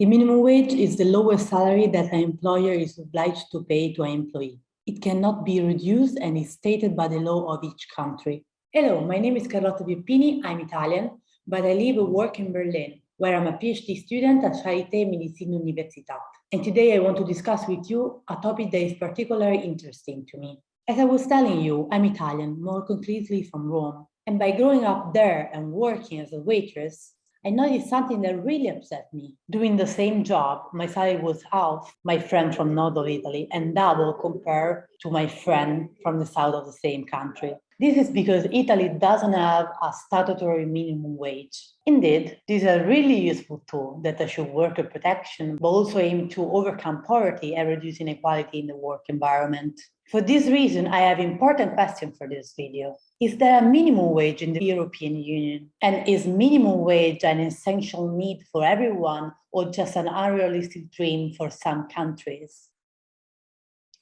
The minimum wage is the lowest salary that an employer is obliged to pay to an employee. It cannot be reduced and is stated by the law of each country. Hello, my name is Carlotta Pioppini. I'm Italian, but I live and work in Berlin, where I'm a PhD student at Charité Medicine Università. And today I want to discuss with you a topic that is particularly interesting to me. As I was telling you, I'm Italian, more concretely from Rome. And by growing up there and working as a waitress, I noticed something that really upset me. Doing the same job, my salary was half my friend from north of Italy and double compared to my friend from the south of the same country. This is because Italy doesn't have a statutory minimum wage. Indeed, this is a really useful tool that assures worker protection, but also aim to overcome poverty and reduce inequality in the work environment. For this reason, I have an important question for this video. Is there a minimum wage in the European Union? And is minimum wage an essential need for everyone or just an unrealistic dream for some countries?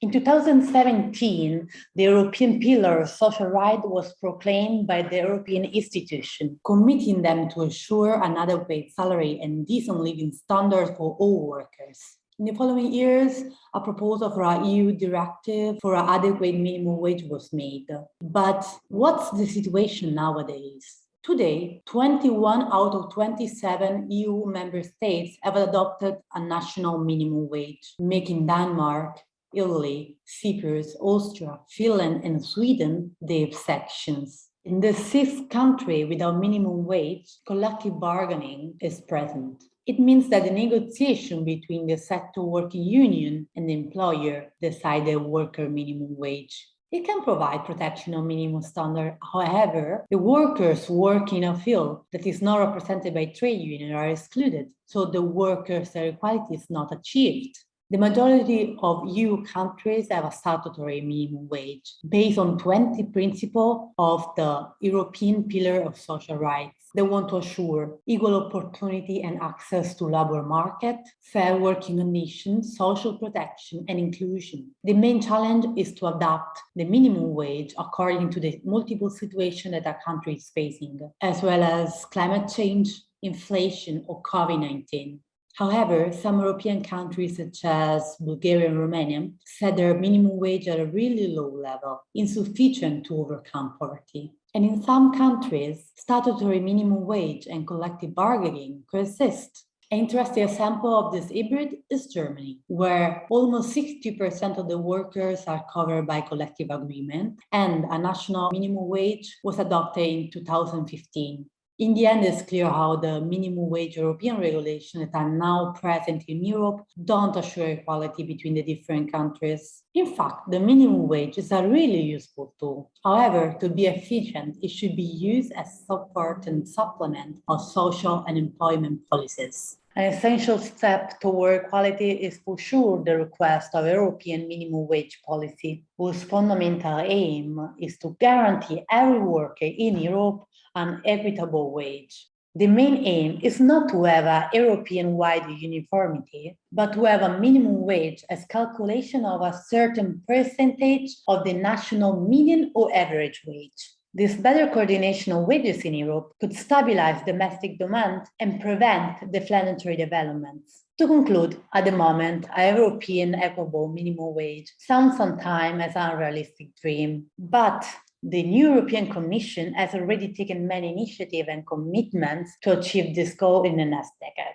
In 2017, the European Pillar of Social Rights was proclaimed by the European institution, committing them to ensure an adequate salary and decent living standards for all workers. In the following years, a proposal for an EU directive for an adequate minimum wage was made. But what's the situation nowadays? Today, 21 out of 27 EU member states have adopted a national minimum wage, making Denmark, Italy, Cyprus, Austria, Finland, and Sweden the exceptions. In the sixth country without minimum wage, collective bargaining is present. It means that the negotiation between the sector working union and the employer decide the worker minimum wage. It can provide protection on minimum standard. However, the workers working in a field that is not represented by trade union are excluded, so the workers' equality is not achieved. The majority of EU countries have a statutory minimum wage based on 20 principles of the European Pillar of Social Rights. They want to assure equal opportunity and access to labor market, fair working conditions, social protection, and inclusion. The main challenge is to adapt the minimum wage according to the multiple situations that a country is facing, as well as climate change, inflation, or COVID-19. However, some European countries such as Bulgaria and Romania set their minimum wage at a really low level, insufficient to overcome poverty. And in some countries, statutory minimum wage and collective bargaining coexist. An interesting example of this hybrid is Germany, where almost 60% of the workers are covered by collective agreement, and a national minimum wage was adopted in 2015. In the end, it's clear how the minimum wage European regulations that are now present in Europe don't assure equality between the different countries. In fact, the minimum wage is a really useful tool. However, to be efficient, it should be used as support and supplement of social and employment policies. An essential step toward equality is for sure the request of European minimum wage policy, whose fundamental aim is to guarantee every worker in Europe an equitable wage. The main aim is not to have a European-wide uniformity, but to have a minimum wage as calculation of a certain percentage of the national median or average wage. This better coordination of wages in Europe could stabilize domestic demand and prevent deflationary developments. To conclude, at the moment, a European equitable minimum wage sounds sometimes as an unrealistic dream, but the new European Commission has already taken many initiatives and commitments to achieve this goal in the next decade.